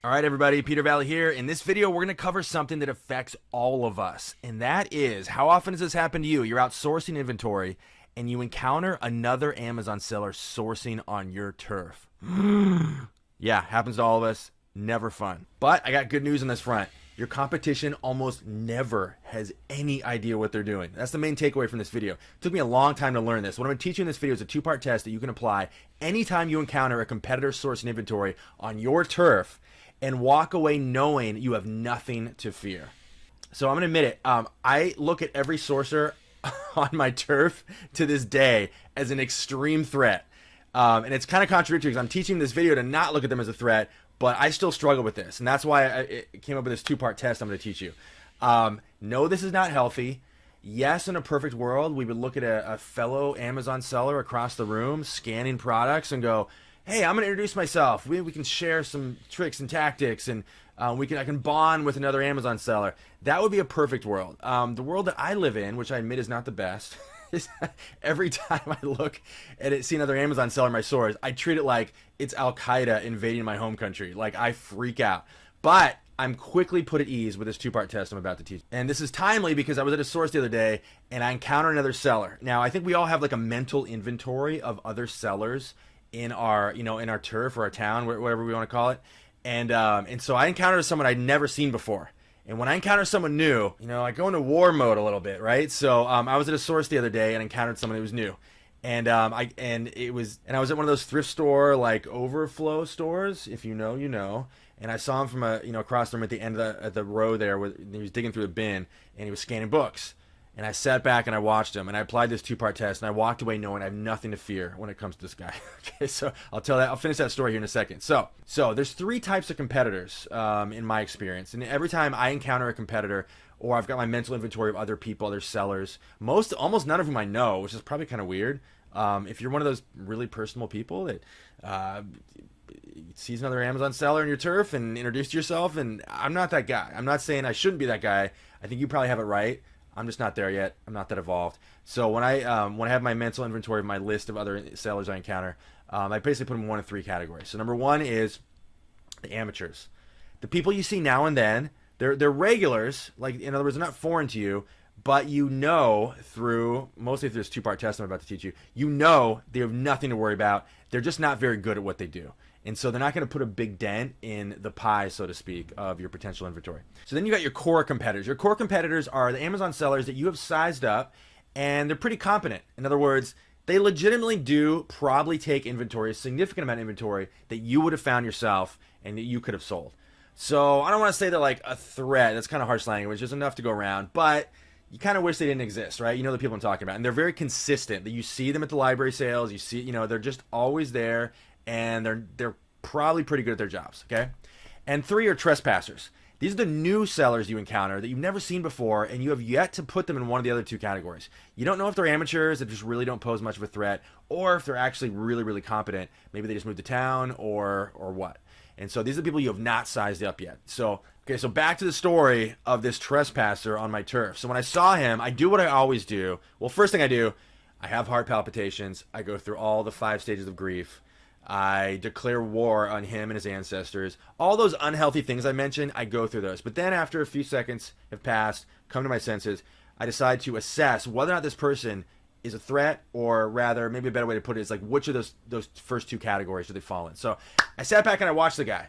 All right, everybody, Peter Valley here. In this video, we're going to cover something that affects all of us, and that is, how often does this happen to you? You're outsourcing inventory, and you encounter another Amazon seller sourcing on your turf. Yeah, happens to all of us. Never fun. But I got good news on this front. Your competition almost never has any idea what they're doing. That's the main takeaway from this video. It took me a long time to learn this. What I'm going to teach you in this video is a two-part test that you can apply anytime you encounter a competitor sourcing inventory on your turf and walk away knowing you have nothing to fear. So I'm going to admit it. I look at every sourcer on my turf to this day as an extreme threat. And it's kind of contradictory because I'm teaching this video to not look at them as a threat, but I still struggle with this. And that's why I came up with this two-part test I'm going to teach you. No, this is not healthy. Yes, in a perfect world, we would look at a fellow Amazon seller across the room scanning products and go, hey, I'm going to introduce myself. We can share some tricks and tactics, and I can bond with another Amazon seller. That would be a perfect world. The world that I live in, which I admit is not the best, is every time I look at it, see another Amazon seller in my stores, I treat it like it's Al-Qaeda invading my home country. Like, I freak out. But I'm quickly put at ease with this two-part test I'm about to teach. And this is timely because I was at a source the other day and I encountered another seller. Now, I think we all have like a mental inventory of other sellers in our, in our turf or our town, whatever we want to call it. And so I encountered someone I'd never seen before. And when I encounter someone new, I go into war mode a little bit, right? So I was at a source the other day and encountered someone who was new. And I was at one of those thrift store like overflow stores, if you know, you know. And I saw him from across the room at the end of the row there, where he was digging through a bin and he was scanning books. And I sat back and I watched him and I applied this two-part test and I walked away knowing I have nothing to fear when it comes to this guy. Okay, so I'll finish that story here in a second. So there's three types of competitors in my experience. And every time I encounter a competitor, or I've got my mental inventory of other people, other sellers, almost none of whom I know, which is probably kind of weird. If you're one of those really personal people that sees another Amazon seller in your turf and introduced yourself, and I'm not that guy. I'm not saying I shouldn't be that guy. I think you probably have it right. I'm just not there yet. I'm not that evolved. So when I have my mental inventory of my list of other sellers I encounter, I basically put them in one of three categories. So number one is the amateurs. The people you see now and then, they're regulars. Like, in other words, they're not foreign to you, but mostly through this two-part test I'm about to teach you, they have nothing to worry about. They're just not very good at what they do. And so they're not going to put a big dent in the pie, so to speak, of your potential inventory. So then you got your core competitors. Your core competitors are the Amazon sellers that you have sized up, and they're pretty competent. In other words, they legitimately do probably take inventory, a significant amount of inventory that you would have found yourself and that you could have sold. So I don't want to say they're like a threat. That's kind of harsh language. There's enough to go around, but you kind of wish they didn't exist, right? You know the people I'm talking about. And they're very consistent. That you see them at the library sales. You see, they're just always there. And they're probably pretty good at their jobs, okay? And three are trespassers. These are the new sellers you encounter that you've never seen before, and you have yet to put them in one of the other two categories. You don't know if they're amateurs that just really don't pose much of a threat, or if they're actually really, really competent. Maybe they just moved to town, or what. And so these are the people you have not sized up yet. So back to the story of this trespasser on my turf. So when I saw him, I do what I always do. Well, first thing I do, I have heart palpitations. I go through all the 5 stages of grief. I declare war on him and his ancestors. All those unhealthy things I mentioned, I go through those. But then after a few seconds have passed, come to my senses, I decide to assess whether or not this person is a threat, or rather, maybe a better way to put it is like, which of those first two categories do they fall in? So I sat back and I watched the guy.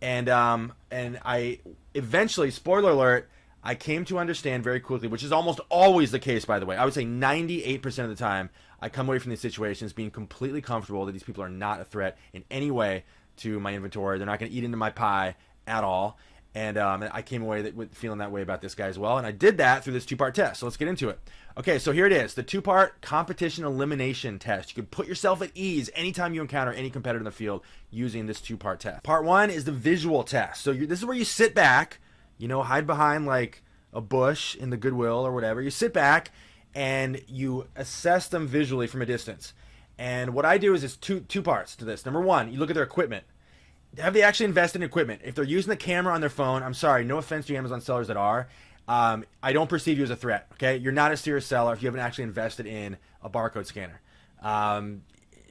And I eventually, spoiler alert, I came to understand very quickly, which is almost always the case, by the way. I would say 98% of the time, I come away from these situations being completely comfortable that these people are not a threat in any way to my inventory. They're not going to eat into my pie at all. And I came away with feeling that way about this guy as well. And I did that through this two-part test. So let's get into it. Okay, so here it is. The two-part competition elimination test. You can put yourself at ease anytime you encounter any competitor in the field using this two-part test. Part one is the visual test. So this is where you sit back, hide behind like a bush in the Goodwill or whatever. You sit back and you assess them visually from a distance. And what I do is two parts to this. Number one, you look at their equipment. Have they actually invested in equipment? If they're using the camera on their phone, I'm sorry, no offense to Amazon sellers that are, I don't perceive you as a threat, okay? You're not a serious seller if you haven't actually invested in a barcode scanner.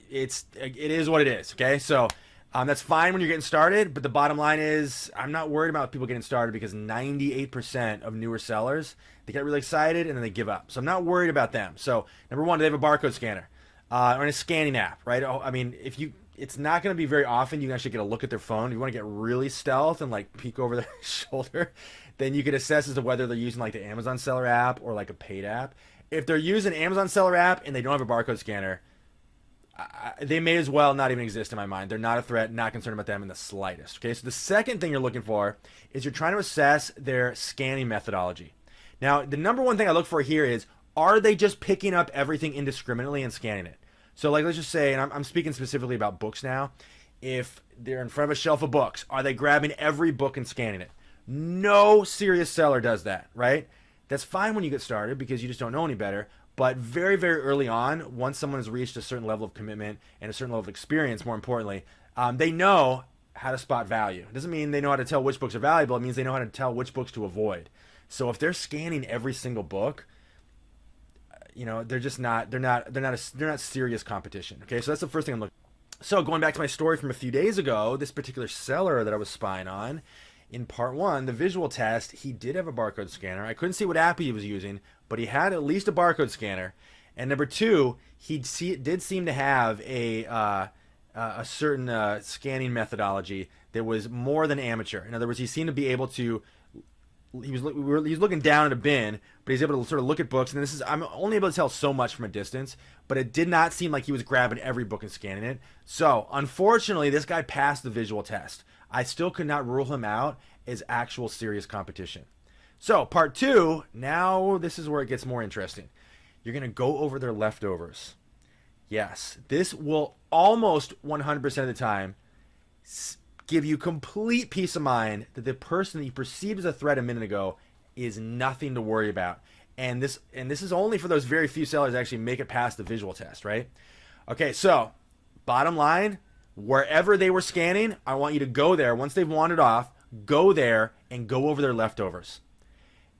It is what it is, okay? So That's fine when you're getting started, but the bottom line is I'm not worried about people getting started because 98% of newer sellers, they get really excited and then they give up. So I'm not worried about them. So number one, do they have a barcode scanner or a scanning app, right? Oh, I mean, it's not going to be very often you can actually get a look at their phone. If you want to get really stealth and like peek over their shoulder, then you can assess as to whether they're using like the Amazon seller app or like a paid app. If they're using Amazon seller app and they don't have a barcode scanner, they may as well not even exist in my mind. They're not a threat, not concerned about them in the slightest. Okay, so the second thing you're looking for is you're trying to assess their scanning methodology. Now, the number one thing I look for here is, are they just picking up everything indiscriminately and scanning it? So like, let's just say, and I'm speaking specifically about books now, if they're in front of a shelf of books, are they grabbing every book and scanning it? No serious seller does that, right? That's fine when you get started because you just don't know any better. But very, very early on, once someone has reached a certain level of commitment and a certain level of experience, more importantly, they know how to spot value. It doesn't mean they know how to tell which books are valuable. It means they know how to tell which books to avoid. So if they're scanning every single book, they're just not. They're not serious competition. Okay, so that's the first thing I'm looking. So going back to my story from a few days ago, this particular seller that I was spying on. In part one, the visual test, he did have a barcode scanner. I couldn't see what app he was using, but he had at least a barcode scanner. And number two, did seem to have a certain scanning methodology that was more than amateur. In other words, he seemed to be able to. He was looking down at a bin, but he's able to sort of look at books. And I'm only able to tell so much from a distance, but it did not seem like he was grabbing every book and scanning it. So unfortunately, this guy passed the visual test. I still could not rule him out as actual serious competition. So part two, now this is where it gets more interesting. You're going to go over their leftovers. Yes, this will almost 100% of the time give you complete peace of mind that the person that you perceived as a threat a minute ago is nothing to worry about. And this is only for those very few sellers that actually make it past the visual test, right? Okay, so bottom line, wherever they were scanning, I want you to go there. Once they've wandered off, go there and go over their leftovers.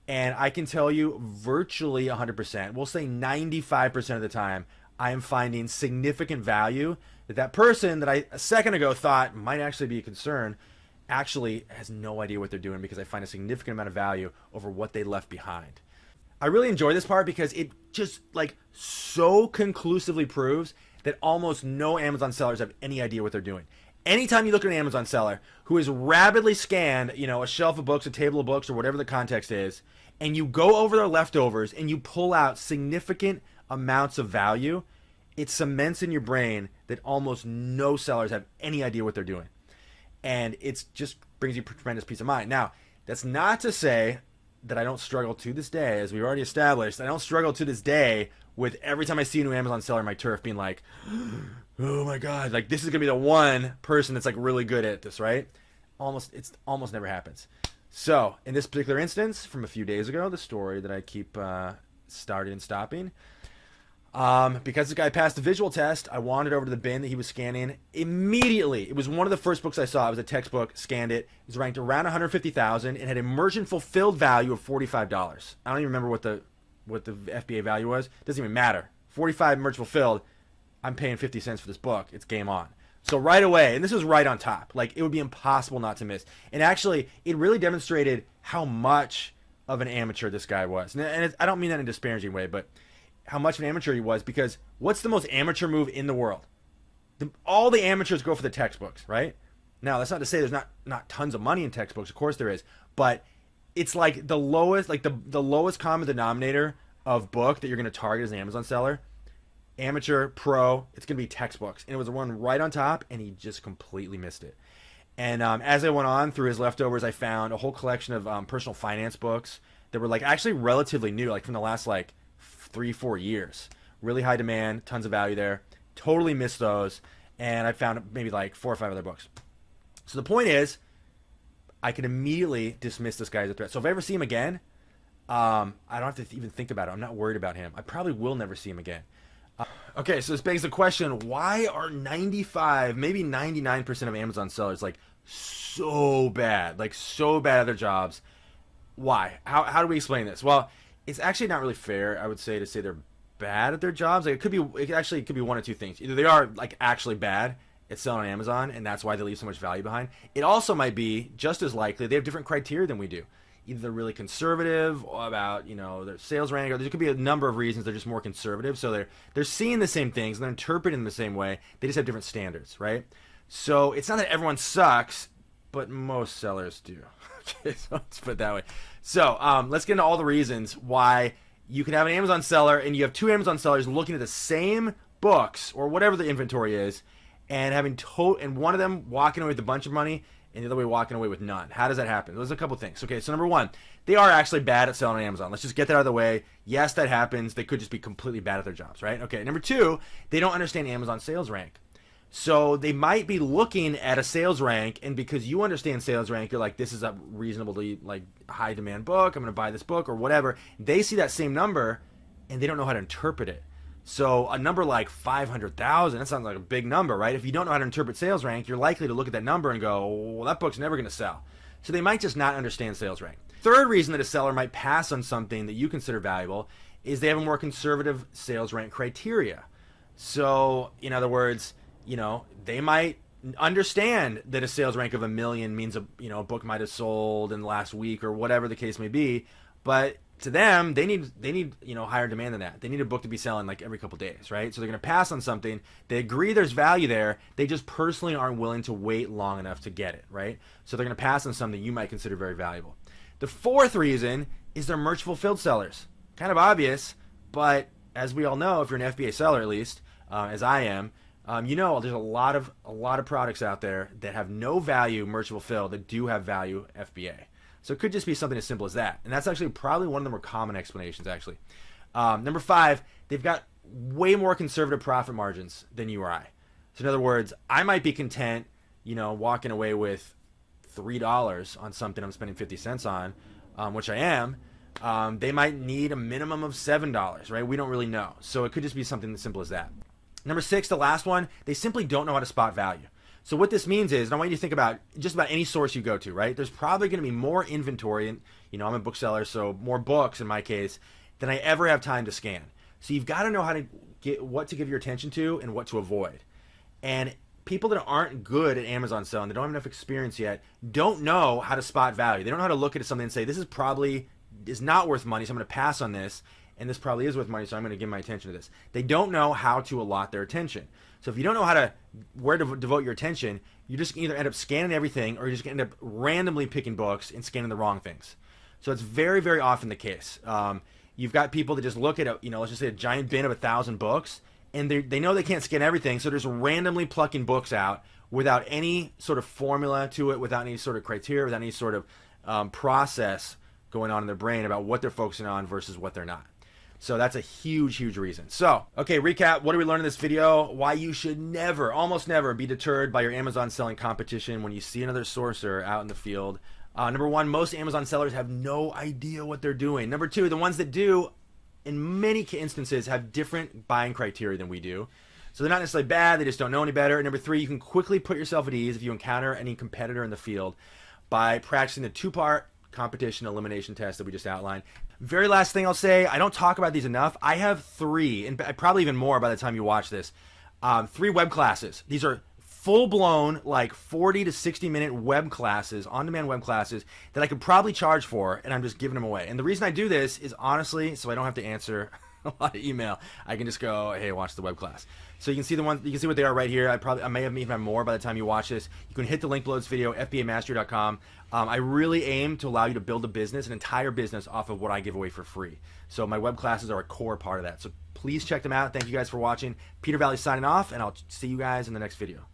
And I can tell you virtually 100%, we'll say 95% of the time, I am finding significant value that person that I a second ago thought might actually be a concern actually has no idea what they're doing because I find a significant amount of value over what they left behind. I really enjoy this part because it just like so conclusively proves that almost no Amazon sellers have any idea what they're doing. Anytime you look at an Amazon seller who has rapidly scanned, a shelf of books, a table of books, or whatever the context is, and you go over their leftovers and you pull out significant amounts of value, it cements in your brain that almost no sellers have any idea what they're doing. And it just brings you tremendous peace of mind. Now, that's not to say that I don't struggle to this day, as we've already established, I don't struggle to this day with every time I see a new Amazon seller on my turf being like, oh my God, like this is gonna be the one person that's like really good at this, right? It almost never happens. So in this particular instance, from a few days ago, the story that I keep starting and stopping, because this guy passed the visual test, I wandered over to the bin that he was scanning immediately. It was one of the first books I saw. It was a textbook, scanned it. It was ranked around 150,000 and had a merchant fulfilled value of $45. I don't even remember what the FBA value was. It doesn't even matter. 45 merchant fulfilled. I'm paying 50 cents for this book. It's game on. So right away, and this was right on top. Like it would be impossible not to miss. And actually, it really demonstrated how much of an amateur this guy was. And I don't mean that in a disparaging way, but how much of an amateur he was, because what's the most amateur move in the world? All the amateurs go for the textbooks, right? Now, that's not to say there's not tons of money in textbooks. Of course there is. But it's like the lowest, the lowest common denominator of book that you're going to target as an Amazon seller. Amateur, pro, it's going to be textbooks. And it was the one right on top, and he just completely missed it. And as I went on through his leftovers, I found a whole collection of personal finance books that were like actually relatively new, like from the last like 3-4 years. Really high demand, tons of value there. Totally missed those. And I found maybe like 4 or 5 other books. So the point is, I can immediately dismiss this guy as a threat. So if I ever see him again, I don't have to even think about it. I'm not worried about him. I probably will never see him again. Okay, so this begs the question, why are 95, maybe 99% of Amazon sellers like so bad at their jobs? Why? How do we explain this? Well, it's actually not really fair, I would say, to say they're bad at their jobs. Like it could be one of two things. Either they are like actually bad it's selling on Amazon, and that's why they leave so much value behind. It also might be just as likely they have different criteria than we do. Either they're really conservative about, their sales rank, or there could be a number of reasons they're just more conservative. So they're seeing the same things and they're interpreting them the same way. They just have different standards, right? So it's not that everyone sucks, but most sellers do. Okay, so let's put it that way. So let's get into all the reasons why you can have an Amazon seller and you have two Amazon sellers looking at the same books or whatever the inventory is, and and one of them walking away with a bunch of money and the other way walking away with none. How does that happen? There's a couple things. Okay, so number one, they are actually bad at selling on Amazon. Let's just get that out of the way. Yes, that happens. They could just be completely bad at their jobs, right? Okay, number two, they don't understand Amazon sales rank. So they might be looking at a sales rank, and because you understand sales rank, you're like, this is a reasonably high demand book. I'm going to buy this book or whatever. They see that same number and they don't know how to interpret it. So a number like 500,000, that sounds like a big number, right? If you don't know how to interpret sales rank, you're likely to look at that number and go, well, that book's never going to sell. So they might just not understand sales rank. Third reason that a seller might pass on something that you consider valuable is they have a more conservative sales rank criteria. So in other words, they might understand that a sales rank of 1 million means a book might have sold in the last week or whatever the case may be, but to them, they need higher demand than that. They need a book to be selling every couple days, right? So they're going to pass on something. They agree there's value there. They just personally aren't willing to wait long enough to get it, right? So they're going to pass on something you might consider very valuable. The fourth reason is they're merch fulfilled sellers. Kind of obvious, but as we all know, if you're an FBA seller at least, as I am, there's a lot of products out there that have no value merch fulfilled that do have value FBA. So it could just be something as simple as that. And that's actually probably one of the more common explanations, actually. Number five, they've got way more conservative profit margins than you or I. So in other words, I might be content, walking away with $3 on something I'm spending 50 cents on, which I am. They might need a minimum of $7, right? We don't really know. So it could just be something as simple as that. Number six, the last one, they simply don't know how to spot value. So what this means is, and I want you to think about just about any source you go to, right? There's probably going to be more inventory, and I'm a bookseller, so more books in my case, than I ever have time to scan. So you've got to know how to get what to give your attention to and what to avoid. And people that aren't good at Amazon selling, they don't have enough experience yet, don't know how to spot value. They don't know how to look at something and say, this is not worth money, so I'm going to pass on this. And this probably is worth money, so I'm going to give my attention to this. They don't know how to allot their attention. So if you don't know where to devote your attention, you just either end up scanning everything, or you're just going to end up randomly picking books and scanning the wrong things. So it's very, very often the case. You've got people that just look at let's just say a giant bin of 1,000 books, and they know they can't scan everything, so they're just randomly plucking books out without any sort of formula to it, without any sort of criteria, without any sort of process going on in their brain about what they're focusing on versus what they're not. So that's a huge, huge reason. So, okay, recap. What did we learn in this video? Why you should never, almost never, be deterred by your Amazon selling competition when you see another sourcer out in the field. Number one, most Amazon sellers have no idea what they're doing. Number two, the ones that do, in many instances, have different buying criteria than we do. So they're not necessarily bad, they just don't know any better. And number three, you can quickly put yourself at ease if you encounter any competitor in the field by practicing the two-part competition elimination test that we just outlined. Very last thing I'll say, I don't talk about these enough. I have 3, and probably even more by the time you watch this, 3 web classes. These are full-blown, 40 to 60-minute web classes, on-demand web classes that I could probably charge for, and I'm just giving them away. And the reason I do this is honestly so I don't have to answer a lot of email. I can just go, hey, watch the web class. So you can see what they are right here. I may have even more by the time you watch this. You can hit the link below this video, FBAmastery.com. I really aim to allow you to build a business, an entire business, off of what I give away for free. So my web classes are a core part of that. So please check them out. Thank you guys for watching. Peter Valley signing off, and I'll see you guys in the next video.